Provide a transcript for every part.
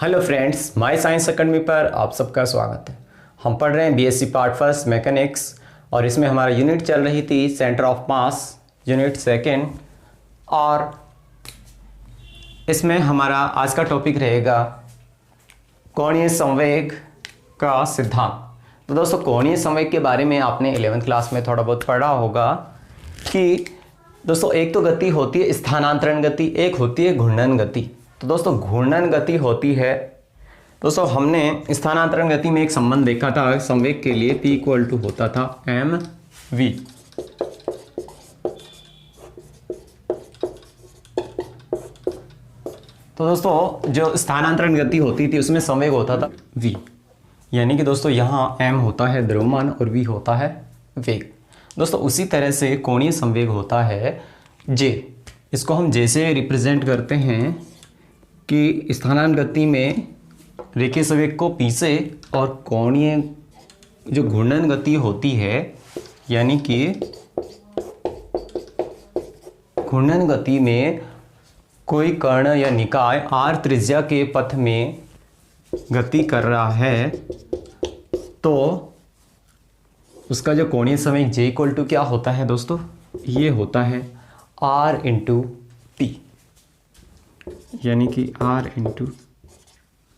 Hello friends, my science academy पर आप सबका स्वागत है। हम पढ़ रहे हैं बीएससी पार्ट फर्स्ट मैकेनिक्स और इसमें हमारा यूनिट चल रही थी centre of mass unit second. और इसमें हमारा आज का टॉपिक रहेगा कोणीय संवेग का सिद्धांत। तो दोस्तों, कोणीय संवेग के बारे में आपने 11th क्लास में थोड़ा बहुत पढ़ा होगा कि दोस्तों एक तो गति होती है स्थानांतरण गति, एक होती है घूर्णन गति। तो दोस्तों घूर्णन गति होती है, दोस्तों हमने स्थानांतरण गति में एक संबंध देखा था संवेग के लिए, P इक्वल टू होता था mv। तो दोस्तों जो स्थानांतरण गति होती थी उसमें संवेग होता था v, यानी कि दोस्तों यहाँ m होता है द्रव्यमान और v होता है वेग। दोस्तों उसी तरह से कोणीय संवेग होता है j। इसको हम j से रिप्रेजेंट करते हैं कि स्थानांतरण गति में रेखीय संवेग को p से और कोणीय जो घूर्णन गति होती है, यानी कि घूर्णन गति में कोई कण या निकाय r त्रिज्या के पथ में गति कर रहा है तो उसका जो कोणीय संवेग j इक्वल टू क्या होता है दोस्तों, ये होता है r इंटू टी, यानी कि r इंटू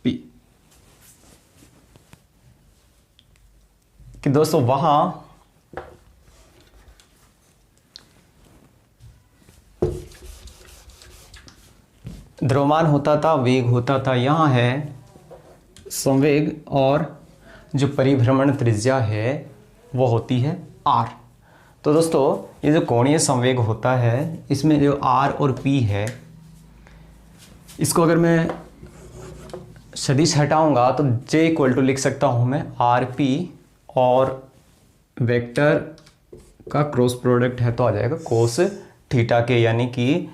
पी। कि दोस्तों वहां द्रव्यमान होता था, वेग होता था, यहां है संवेग और जो परिभ्रमण त्रिज्या है वो होती है r। तो दोस्तों ये जो कोणीय संवेग होता है इसमें जो r और p है, इसको अगर मैं सदिश हटाऊंगा तो j इक्वल टू लिख सकता हूं मैं आर पी, और वेक्टर का क्रॉस प्रोडक्ट है तो आ जाएगा कोस थीटा के, यानी कि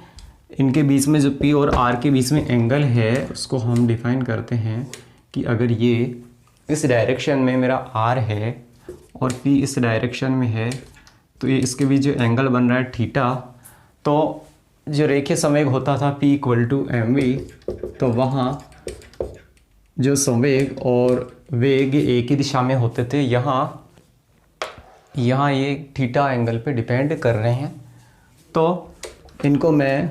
इनके बीच में जो p और r के बीच में एंगल है उसको हम डिफाइन करते हैं कि अगर ये इस डायरेक्शन में मेरा r है और p इस डायरेक्शन में है तो ये इसके बीच जो एंगल बन रहा है थीटा, तो जो रेखीय संवेग होता था P इक्वल टू mv, तो वहाँ जो संवेग और वेग एक ही दिशा में होते थे। यहाँ ये थीटा एंगल पे डिपेंड कर रहे हैं। तो इनको मैं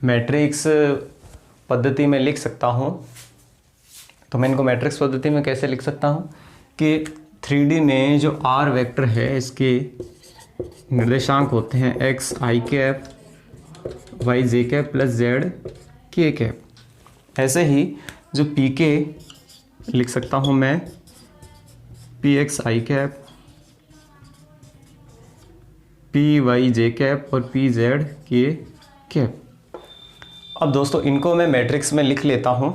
मैट्रिक्स पद्धति में लिख सकता हूँ। तो मैं इनको मैट्रिक्स पद्धति में कैसे लिख सकता हूँ कि 3D में जो r वेक्टर है इसके निर्देशांक होते हैं x i cap, y j cap plus z k cap. ऐसे ही जो p k लिख सकता हूँ मैं p x i cap, p y j cap और p z k कैप। अब दोस्तों इनको मैं मैट्रिक्स में लिख लेता हूँ।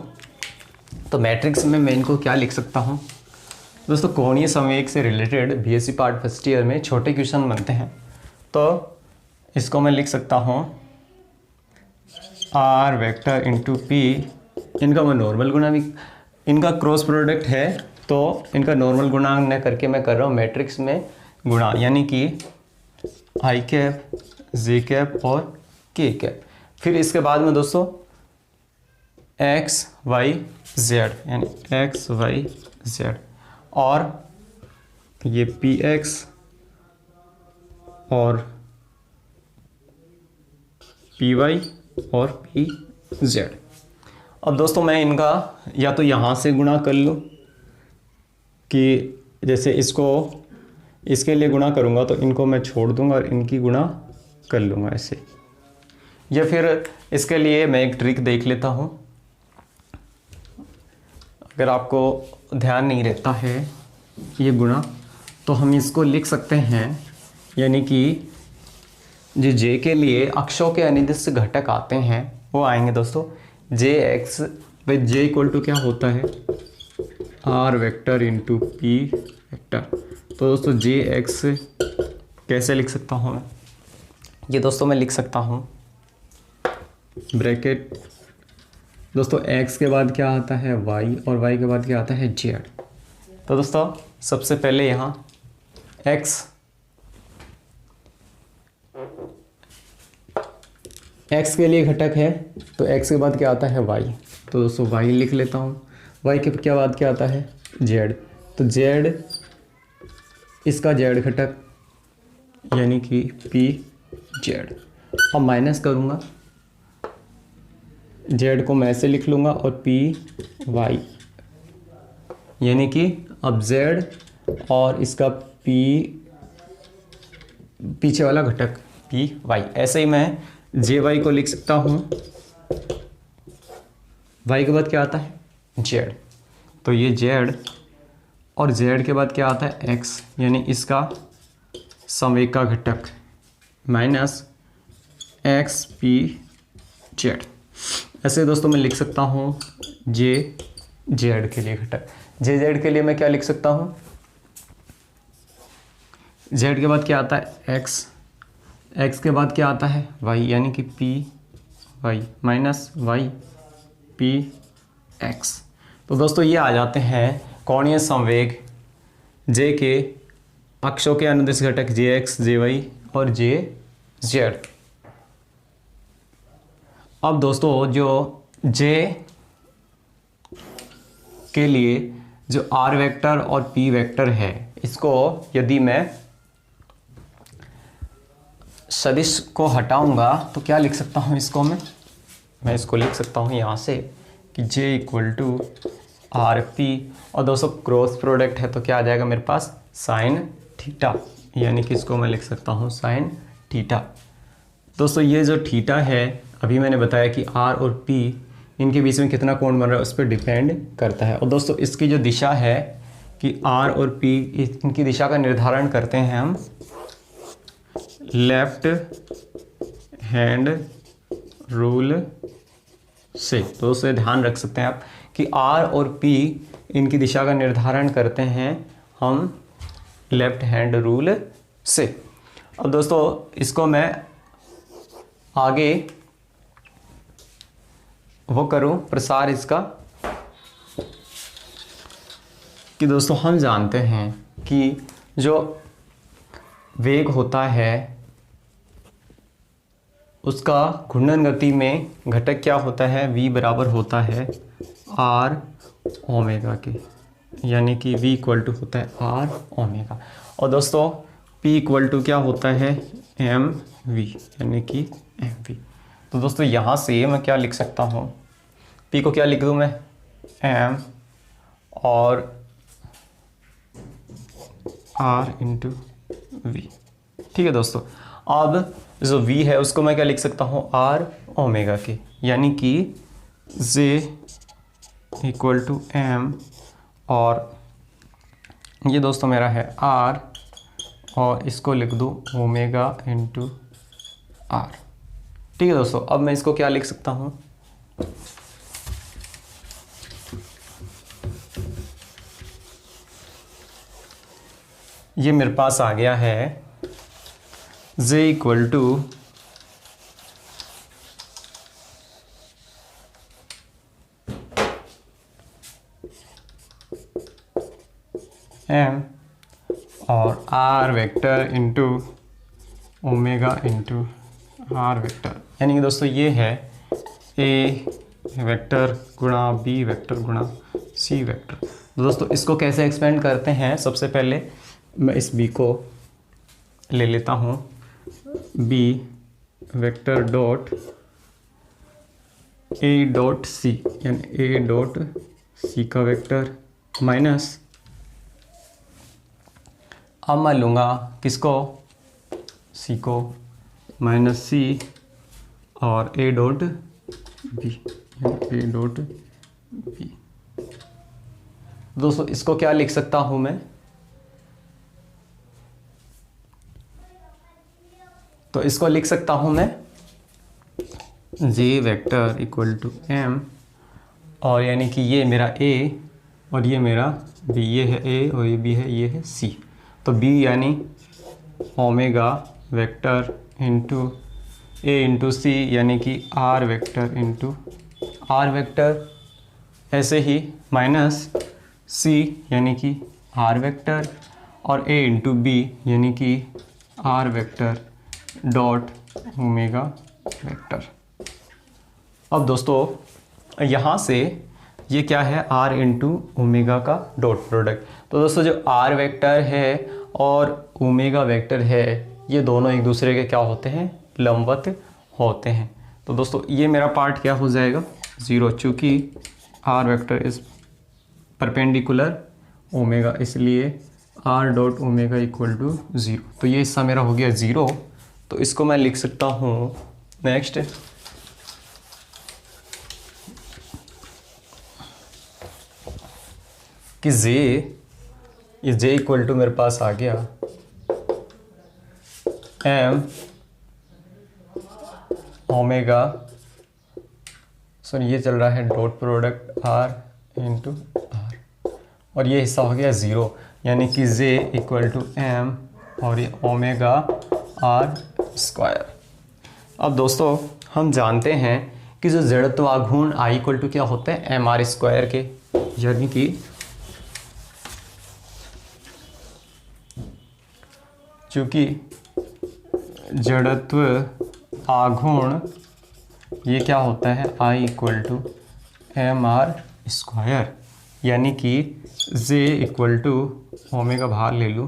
तो मैट्रिक्स में मैं इनको क्या लिख सकता हूँ दोस्तों, कोणीय संवेग से related BSc part first year में छोटे क्वेश्चन बनते हैं। तो इसको मैं लिख सकता हूँ r वेक्टर इंटू पी, इनका मैं नॉर्मल गुणा भी, इनका क्रॉस प्रोडक्ट है तो इनका नॉर्मल गुणा न करके मैं कर रहा हूँ मैट्रिक्स में गुणा, यानी कि i कैप, j कैप और k कैप। फिर इसके बाद में दोस्तों x y z, यानी x y z, और ये px और py और pz। अब दोस्तों मैं इनका या तो यहाँ से गुणा कर लूँ कि जैसे इसको इसके लिए गुणा करूँगा तो इनको मैं छोड़ दूँगा और इनकी गुणा कर लूँगा ऐसे, या फिर इसके लिए मैं एक ट्रिक देख लेता हूँ। अगर आपको ध्यान नहीं रहता है ये गुणा, तो हम इसको लिख सकते हैं, यानी कि जो j के लिए अक्षों के अनिर्दिष्ट घटक आते हैं वो आएंगे दोस्तों J X by J equal to क्या होता है r vector into P vector. तो दोस्तों जे एक्स कैसे लिख सकता हूँ मैं, ये दोस्तों मैं लिख सकता हूँ ब्रैकेट, दोस्तों x के बाद क्या आता है y और y के बाद क्या आता है z। तो दोस्तों सबसे पहले यहाँ x x के लिए घटक है तो x के बाद क्या आता है y, तो दोस्तों y लिख लेता हूँ। वाई के क्या बाद क्या आता है जेड, तो जेड इसका जेड घटक यानी कि पी जेड। अब माइनस करूँगा, जेड को मैं ऐसे लिख लूँगा और पी वाई यानी कि अब जेड और इसका पी पीछे वाला घटक पी वाई। ऐसे ही मैं जे वाई को लिख सकता हूँ, वाई के बाद क्या आता है जेड, तो ये जेड और जेड के बाद क्या आता है एक्स यानी इसका संवेग का घटक माइनस एक्स पी जेड। ऐसे दोस्तों मैं लिख सकता हूँ जे जेड के लिए घटक, जे जेड के लिए मैं क्या लिख सकता हूँ, जेड के बाद क्या आता है एक्स, एक्स के बाद क्या आता है वाई यानी कि P Y minus Y P X. तो दोस्तों ये आ जाते हैं कोणीय संवेग जे के अक्षों के अनुदिश घटक जे एक्स जे वाई और जे जेड। अब दोस्तों जो जे के लिए जो आर वेक्टर और पी वेक्टर है, इसको यदि मैं सदिश को हटाऊंगा तो क्या लिख सकता हूं इसको, मैं इसको लिख सकता हूं यहां से कि जे इक्वल टू आर पी, और दोस्तों क्रॉस प्रोडक्ट है तो क्या आ जाएगा मेरे पास साइन थीटा, यानी कि इसको मैं लिख सकता हूं साइन थीटा। दोस्तों ये जो थीटा है अभी मैंने बताया कि आर और पी इनके बीच में कितना कोण बन रहा है उस पर डिपेंड करता है। और दोस्तों इसकी जो दिशा है कि आर और पी इनकी दिशा का निर्धारण करते हैं हम लेफ्ट हैंड रूल से। तो उसे ध्यान रख सकते हैं आप कि आर और पी इनकी दिशा का निर्धारण करते हैं हम लेफ्ट हैंड रूल से। अब दोस्तों इसको मैं आगे वो करूं प्रसार इसका कि दोस्तों हम जानते हैं कि जो वेग होता है उसका घूर्णन गति में घटक क्या होता है, v बराबर होता है आर ओमेगा के, यानी कि v इक्वल टू होता है आर ओमेगा। और दोस्तों p इक्वल टू क्या होता है एम वी, यानी कि एम वी। तो दोस्तों यहाँ से मैं क्या लिख सकता हूँ, p को क्या लिख दूँ मैं m और r इंटू वी। ठीक है दोस्तों, अब जो v है उसको मैं क्या लिख सकता हूँ r ओमेगा के, यानी कि j इक्वल टू m और ये दोस्तों मेरा है r और इसको लिख दूँ ओमेगा इंटू r। ठीक है दोस्तों, अब मैं इसको क्या लिख सकता हूँ, ये मेरे पास आ गया है j इक्वल टू m और r vector into omega into r vector, यानी कि दोस्तों ये है a वेक्टर गुणा b वेक्टर गुणा c वेक्टर। तो दोस्तों इसको कैसे एक्सपेंड करते हैं, सबसे पहले मैं इस b को ले लेता हूँ b vector dot a dot c, यानी a डॉट c का वेक्टर माइनस, अब मैं लूँगा किसको c को माइनस c और a डॉट b, यानी a डॉट b। दोस्तों इसको क्या लिख सकता हूँ मैं, तो इसको लिख सकता हूँ मैं j vector equal to m और यानी कि ये मेरा a और ये मेरा b, ये है a और ये b है, ये है c। तो b यानी omega vector into a into c, यानी कि r vector into r vector, ऐसे ही माइनस c यानी कि r वेक्टर और a इंटू b यानी कि r vector dot omega vector. अब दोस्तों यहाँ से ये क्या है, आर इंटू ओमेगा का डॉट प्रोडक्ट। तो दोस्तों जो आर वेक्टर है और ओमेगा वेक्टर है ये दोनों एक दूसरे के क्या होते हैं, लंबवत होते हैं। तो दोस्तों ये मेरा पार्ट क्या हो जाएगा, 0, चूँकि R vector is perpendicular omega, इसलिए R dot omega equal to 0। तो ये हिस्सा मेरा हो गया 0। तो इसको मैं लिख सकता हूँ नेक्स्ट कि ये जे इक्वल टू मेरे पास आ गया एम ओमेगा, सॉरी ये चल रहा है dot product R into R, और ये हिस्सा हो गया 0, यानी कि जे इक्वल टू एम और ये ओमेगा आर स्क्वायर। अब दोस्तों हम जानते हैं कि जो जड़त्व आघूर्ण आई इक्वल टू क्या होता है, एम आर स्क्वायर के, यानी कि चूँकि जड़त्व आघूर्ण ये क्या होता है, I equal to M R square, यानी कि जे इक्वल टू ओमेगा बाहर ले लूँ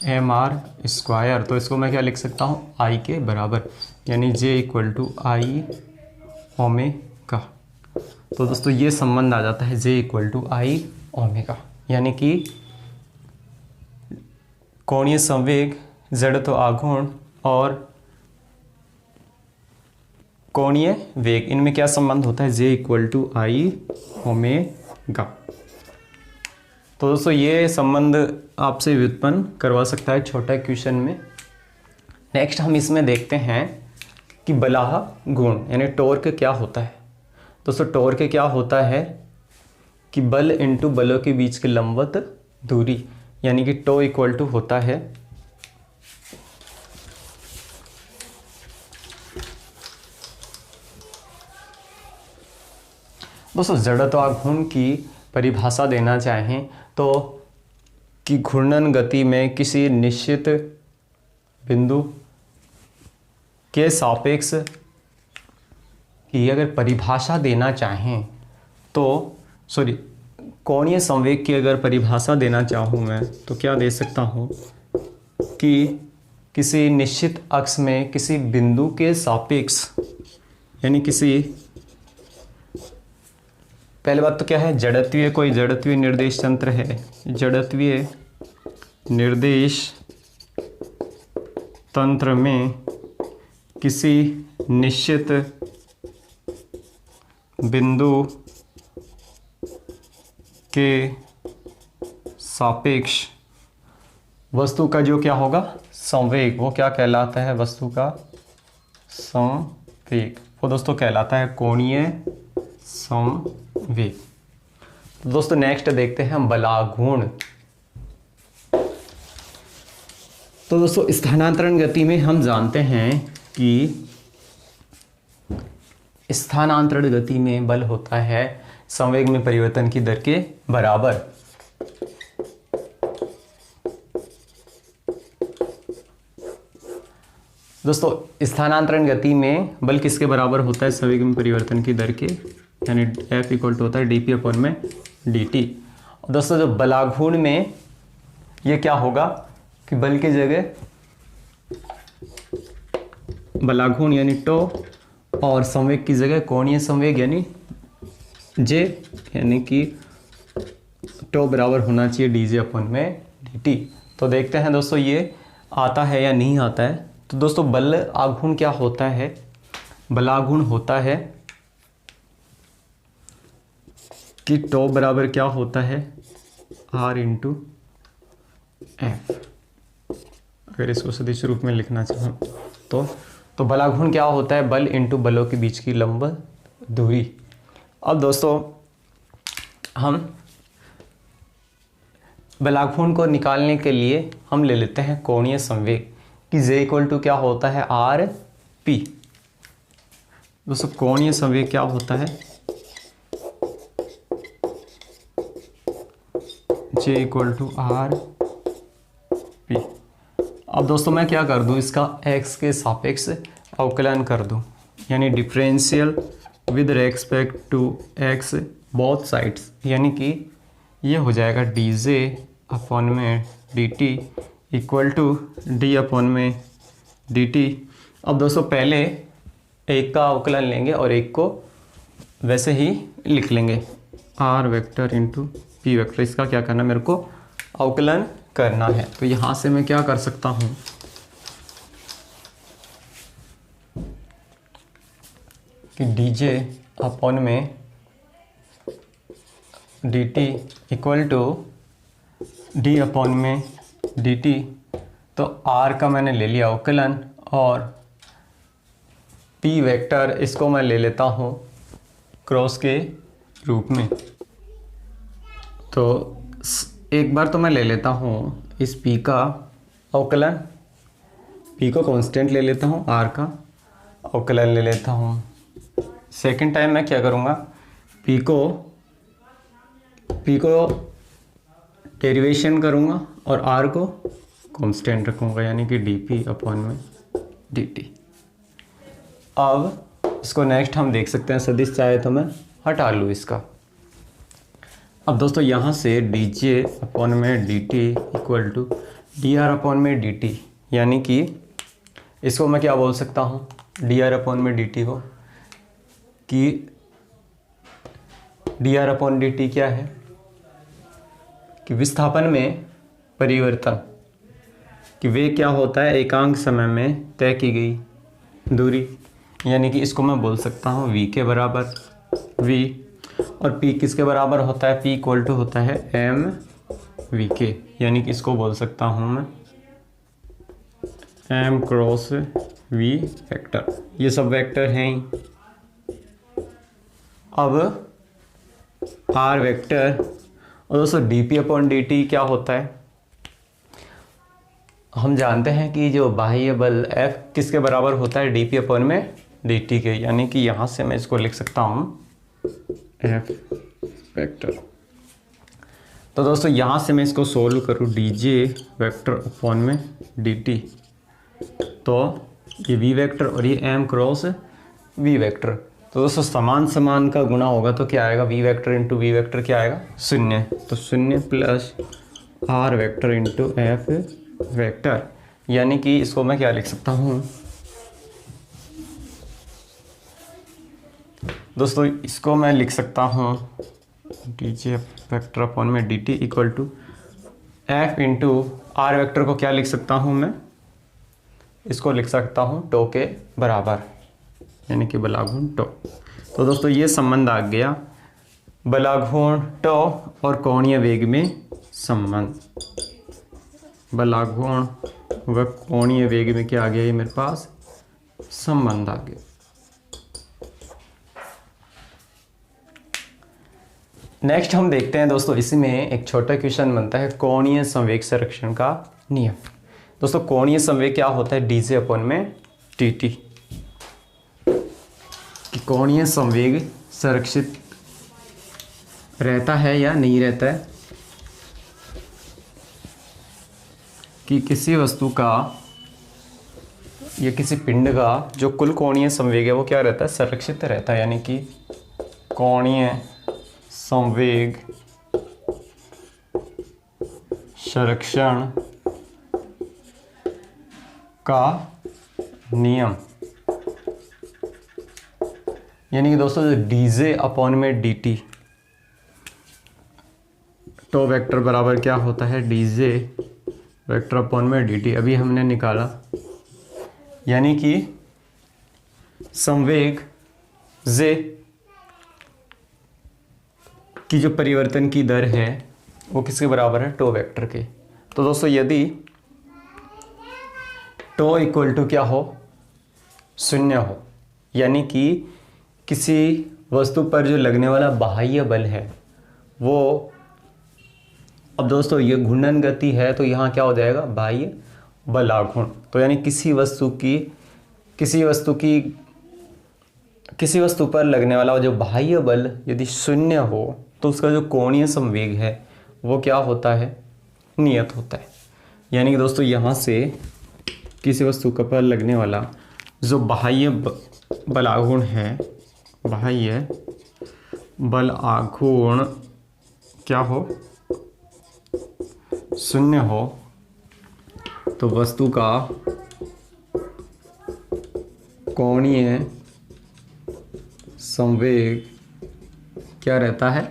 एम आर स्क्वायर। तो इसको मैं क्या लिख सकता हूँ, आई के बराबर, यानी जे इक्वल टू आई ओमेगा। तो दोस्तों ये संबंध आ जाता है जे इक्वल टू आई ओमेगा, यानी कि कोणीय संवेग, जड़त्व आघूर्ण और कोणीय वेग, इनमें क्या संबंध होता है, जे इक्वल टू आई ओमेगा। तो दोस्तों ये संबंध आपसे व्युत्पन्न करवा सकता है छोटा क्वेश्चन में। नेक्स्ट हम इसमें देखते हैं कि बलाह गुण यानी टॉर्क क्या होता है। दोस्तों टॉर्क क्या होता है कि बल इंटू बलों के बीच की लंबवत दूरी, यानी कि टो इक्वल टू होता है दोस्तों जड़त्व आघूर्ण की परिभाषा देना चाहें तो कि घूर्णन गति में किसी निश्चित बिंदु के सापेक्ष की अगर परिभाषा देना चाहें तो कोणीय संवेग की अगर परिभाषा देना चाहूँ मैं तो क्या दे सकता हूँ कि किसी निश्चित अक्ष में किसी बिंदु के सापेक्ष, यानी किसी, पहले बात तो क्या है, जड़त्वीय, कोई जड़त्वीय निर्देश तंत्र है, जड़त्वीय निर्देश तंत्र में किसी निश्चित बिंदु के सापेक्ष वस्तु का जो क्या होगा, संवेग, वो क्या कहलाता है, वस्तु का संवेग, वो दोस्तों कहलाता है कोणीय संवेग। तो दोस्तों नेक्स्ट देखते हैं हम बलाघूर्ण। तो दोस्तों स्थानांतरण गति में हम जानते हैं कि स्थानांतरण गति में बल होता है संवेग में परिवर्तन की दर के बराबर। दोस्तों स्थानांतरण गति में बल किसके बराबर होता है, संवेग में परिवर्तन की दर के, यानी F इक्वल टू होता है dp अपॉन में dt। दोस्तों जो बलाघूर्ण में ये क्या होगा कि बल की जगह बलाघूर्ण यानी टो और संवेग की जगह कोणीय संवेग यानी J, यानी कि टो बराबर होना चाहिए dj अपॉन में dt। तो देखते हैं दोस्तों ये आता है या नहीं आता है। तो दोस्तों बल आघूर्ण क्या होता है, बलाघूर्ण होता है कि टो बराबर क्या होता है R इंटू एफ। अगर इसको सदिश रूप में लिखना चाहें तो बलाघूर्ण क्या होता है, बल इंटू बलों के बीच की लंब दूरी। अब दोस्तों हम बलाघूर्ण को निकालने के लिए हम ले लेते हैं कोणीय संवेग कि J इक्वल टू क्या होता है आर पी। दोस्तों कोणीय संवेग क्या होता है, J equal to R P. अब दोस्तों मैं क्या कर दूं, इसका x के सापेक्ष अवकलन कर दूं, यानी differential with respect to x both sides, यानी कि ये हो जाएगा dj अपॉन में dt equal to d upon में dt। अब दोस्तों पहले एक का अवकलन लेंगे और एक को वैसे ही लिख लेंगे, r vector into p vector. इसका क्या करना है, मेरे को अवकलन करना है। तो यहाँ से मैं क्या कर सकता हूँ कि dj अपॉन में dt equal to d upon में dt। तो r का मैंने ले लिया अवकलन और p वेक्टर इसको मैं ले लेता हूँ क्रॉस के रूप में। तो एक बार तो मैं ले लेता हूँ इस p का अवकलन, p को कांस्टेंट ले लेता हूँ, r का अवकलन ले लेता हूँ। सेकंड टाइम मैं क्या करूँगा, p को डेरिवेशन करूँगा और r को कांस्टेंट रखूँगा, यानी कि dp अपॉन में dt। अब इसको नेक्स्ट हम देख सकते हैं सदिश, चाहे तो मैं हटा लूँ इसका। अब दोस्तों यहाँ से dj अपॉन में dt equal to dr upon में dt, यानी कि इसको मैं क्या बोल सकता हूँ dr अपॉन में dt को, कि dr अपॉन dt क्या है कि विस्थापन में परिवर्तन, कि वे क्या होता है एकांक समय में तय की गई दूरी, यानी कि इसको मैं बोल सकता हूँ v के बराबर v, और p किसके बराबर होता है, p इक्वल टू होता है m v के, यानी कि इसको बोल सकता हूँ मैं m क्रॉस v वेक्टर। ये सब वेक्टर हैं ही। अब r वेक्टर और दोस्तों dp अपॉन dt क्या होता है, हम जानते हैं कि जो बाह्य बल F किसके बराबर होता है, dp अपॉन में dt के, यानी कि यहाँ से मैं इसको लिख सकता हूँ F वेक्टर। तो दोस्तों यहाँ से मैं इसको सोल्व करूँ dj वेक्टर अपॉन में dt, तो ये v वेक्टर और ये m क्रॉस v वेक्टर। तो दोस्तों समान समान का गुणा होगा तो क्या आएगा, v vector into v vector क्या आएगा, शून्य। तो शून्य plus r vector into f vector, यानी कि इसको मैं क्या लिख सकता हूँ दोस्तों, इसको मैं लिख सकता हूँ dj वेक्टर अपॉन में dt equal to f into r vector को क्या लिख सकता हूँ मैं, इसको लिख सकता हूँ टो के बराबर, यानी कि बलाघूर्ण टो। तो दोस्तों ये संबंध आ गया बलाघूर्ण टो और कोणीय वेग में संबंध। बलाघूर्ण व कोणीय वेग में क्या आ गया, ये मेरे पास संबंध आ गया। नेक्स्ट हम देखते हैं दोस्तों, इसमें एक छोटा क्वेश्चन बनता है कोणीय संवेग संरक्षण का नियम। दोस्तों कोणीय संवेग क्या होता है, dj अपॉन में dt। कि कोणीय संवेग संरक्षित रहता है या नहीं रहता है, कि किसी वस्तु का या किसी पिंड का जो कुल कोणीय संवेग है वो क्या रहता है, संरक्षित रहता है, यानी कि कोणीय संवेग संरक्षण का नियम, यानी कि दोस्तों dj अपॉन में dt, टो वेक्टर बराबर क्या होता है, dj वेक्टर अपॉन में dt अभी हमने निकाला, यानी कि संवेग j की जो परिवर्तन की दर है वो किसके बराबर है, टो वेक्टर के। तो दोस्तों यदि टो इक्वल टू क्या हो, शून्य हो, यानी कि किसी वस्तु पर जो लगने वाला बाह्य बल है वो, अब दोस्तों ये घूर्णन गति है तो यहाँ क्या हो जाएगा, बाह्य बलाघूर्ण। तो यानी किसी वस्तु पर लगने वाला जो बाह्य बल यदि शून्य हो तो उसका जो कोणीय संवेग है वो क्या होता है, नियत होता है। यानी कि दोस्तों यहाँ से किसी वस्तु पर लगने वाला जो बाह्य बलाघूर्ण है, बाह्य बल आघूर्ण क्या हो, शून्य हो, तो वस्तु का कोणीय संवेग क्या रहता है,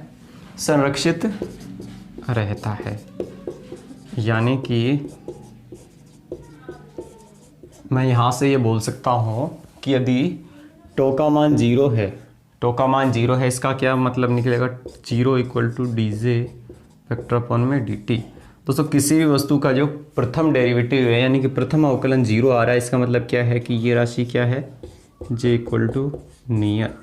संरक्षित रहता है। यानी कि मैं यहाँ से ये बोल सकता हूँ कि यदि टो का मान 0 है, टो का मान 0 है, इसका क्या मतलब निकलेगा, 0 equal to D J vector upon में डी टी। दोस्तों किसी भी वस्तु का जो प्रथम डेरिवेटिव है यानी कि प्रथम अवकलन 0 आ रहा है, इसका मतलब क्या है कि ये राशि क्या है, जे इक्वल टू नियत,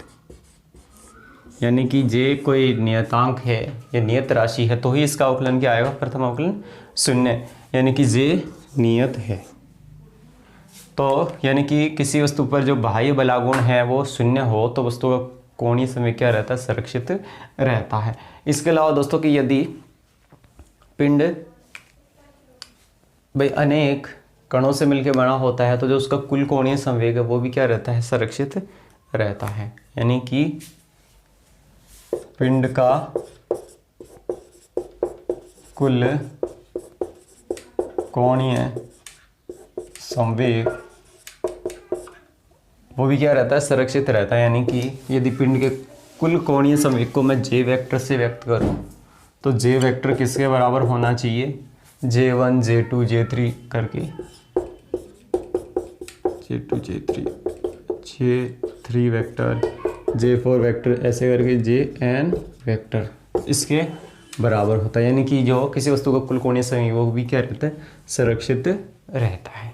यानी कि जे कोई नियतांक है या नियत राशि है तो ही इसका अवकलन क्या आएगा, प्रथम अवकलन 0, यानी कि जे नियत है। तो यानी कि किसी वस्तु पर जो बाह्य बलागुण है वो 0 हो तो वस्तु का कोणीय संवेग क्या रहता है, संरक्षित रहता है। इसके अलावा दोस्तों कि यदि पिंड भाई अनेक कणों से मिलकर बना होता है तो जो उसका कुल कोणीय संवेग है वो भी क्या रहता है, संरक्षित रहता है। यानी कि पिंड का कुल कोणीय संवेग वो भी क्या रहता है, संरक्षित रहता है। यानी कि यदि पिंड के कुल कोणीय संवेग को मैं जे वेक्टर से व्यक्त करूं तो जे वेक्टर किसके बराबर होना चाहिए, J1 J2 J3 करके, J2 J3 J3 vector, J4 vector, ऐसे करके Jn वेक्टर इसके बराबर होता है। यानी कि जो किसी वस्तु का कुल कोणीय संवेग वो भी क्या रहता है, संरक्षित रहता है।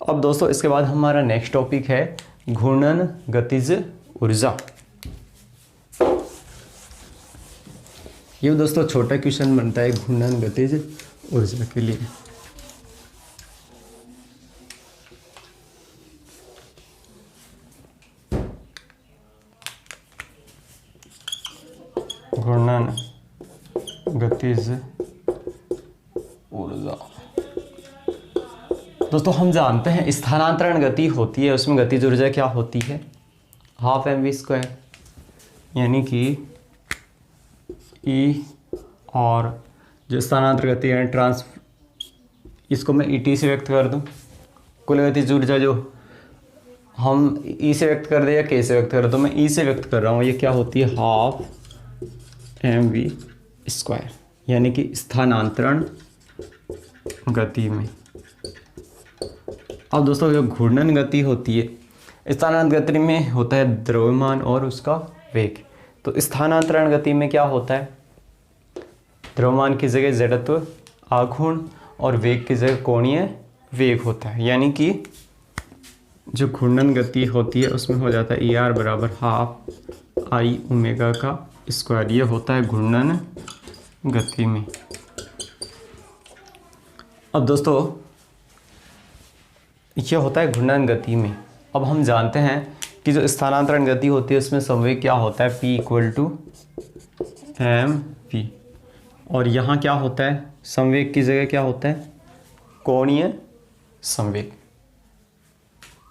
अब दोस्तों इसके बाद हमारा नेक्स्ट टॉपिक है घूर्णन गतिज ऊर्जा। ये दोस्तों छोटा क्वेश्चन बनता है घूर्णन गतिज ऊर्जा के लिए। घूर्णन गतिज ऊर्जा दोस्तों हम जानते हैं स्थानांतरण गति होती है, उसमें गतिज ऊर्जा क्या होती है, हाफ mv², यानी कि ई और जो स्थानांतर गति है ट्रांस, इसको मैं ई टी से व्यक्त कर दूं, कुल गतिज ऊर्जा जो हम ई से व्यक्त कर दे या के से व्यक्त कर दो, तो मैं ई से व्यक्त कर रहा हूँ, ये क्या होती है, हाफ mv², यानी कि स्थानांतरण गति में। अब दोस्तों जो घूर्णन गति होती है, स्थानांतरण गति में होता है द्रव्यमान और उसका वेग। तो स्थानांतरण गति में क्या होता है, द्रव्यमान की जगह जड़त्व आघूर्ण और वेग की जगह कोणीय वेग होता है। यानी कि जो घूर्णन गति होती है उसमें हो जाता है ई आर बराबर हाफ आई ओमेगा का स्क्वायर, ये होता है घूर्णन गति में। अब दोस्तों ये होता है घूर्णन गति में। अब हम जानते हैं कि जो स्थानांतरण गति होती है उसमें संवेग क्या होता है, P equal to M P, और यहाँ क्या होता है, संवेग की जगह क्या होता है, कोणीय संवेग,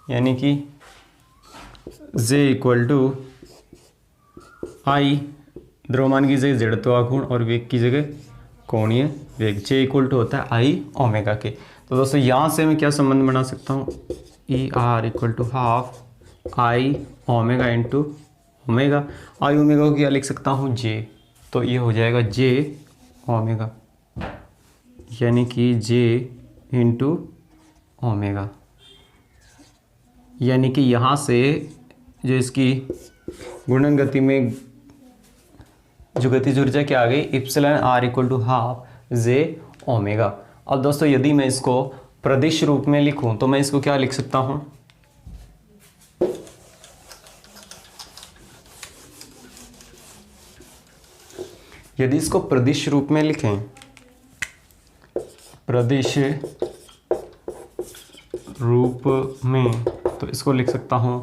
यानी कि J इक्वल टू आई, द्रव्यमान की जगह जड़त्व आघूर्ण और वेग की जगह कोणीय वेग, J इक्वल टू होता है आई ओमेगा के। तो दोस्तों यहाँ से मैं क्या संबंध बना सकता हूँ, E R equal to half I omega into omega, I omega को क्या लिख सकता हूँ, जे, तो ये हो जाएगा जे ओमेगा, यानी कि जे इंटू ओमेगा। यानी कि यहाँ से जो इसकी घूर्णन गति में जो गतिज ऊर्जा क्या आ गई, epsilon R equal to half J omega. अब दोस्तों यदि मैं इसको प्रदिश रूप में लिखूं तो मैं इसको क्या लिख सकता हूं, यदि इसको प्रदिश रूप में लिखें, प्रदिश रूप में, तो इसको लिख सकता हूं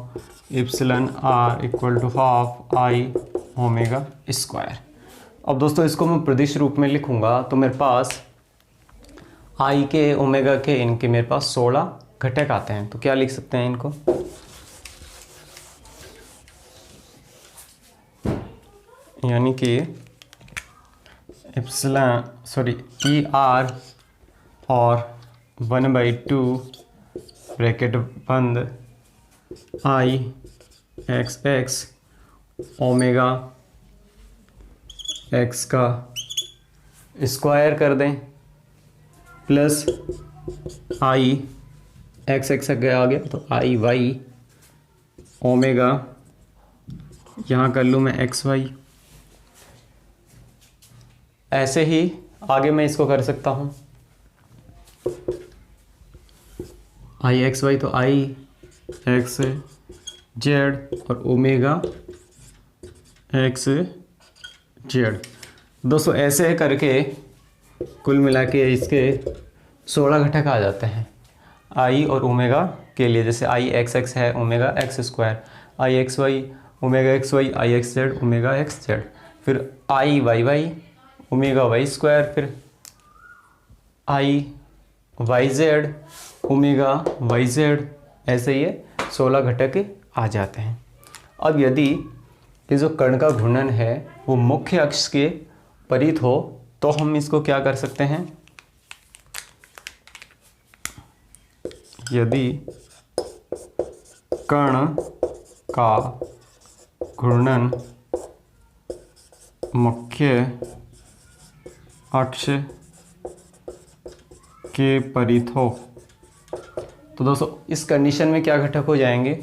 epsilon R equal to half I omega square. अब दोस्तों इसको मैं प्रदिश रूप में लिखूंगा तो मेरे पास आई के ओमेगा के इनके मेरे पास 16 घटक आते हैं, तो क्या लिख सकते हैं इनको, यानी कि ई आर और 1/2 ब्रैकेट बंद आई एक्स एक्स ओमेगा एक्स का स्क्वायर कर दें प्लस आई एक्स एक्स आ गया तो आई वाई ओमेगा, यहाँ कर लूँ मैं एक्स वाई। ऐसे ही आगे मैं इसको कर सकता हूँ आई एक्स वाई, तो आई एक्स जेड और ओमेगा एक्स जेड। दोस्तों ऐसे करके कुल मिला के इसके 16 घटक आ जाते हैं आई और ओमेगा के लिए। जैसे आई एक्स एक्स है omega X square, I X Y omega X Y, I X Z omega X Z, फिर I Y Y omega Y square, फिर I Y Z omega Y Z. ऐसे ये 16 घटक आ जाते हैं। अब यदि ये जो कण का घूर्णन है वो मुख्य अक्ष के परित हो तो हम इसको क्या कर सकते हैं, यदि कण का घूर्णन मुख्य अक्ष के परित हो, तो दोस्तों इस कंडीशन में क्या घटक हो जाएंगे,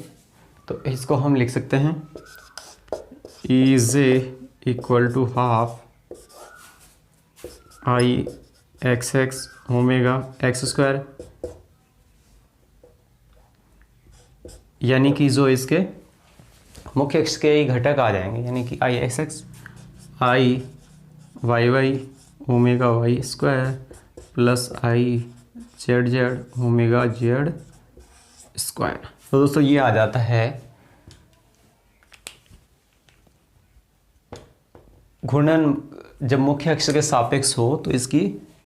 तो इसको हम लिख सकते हैं E J equal to half I X X omega X square, यानी कि जो इसके मुख्य अक्ष के ही घटक आ जाएंगे, यानी कि I X X I Y Y omega Y square plus I Z Z omega Z square. तो दोस्तों ये आ जाता है घूर्णन जब मुख्य अक्ष के सापेक्ष हो तो इसकी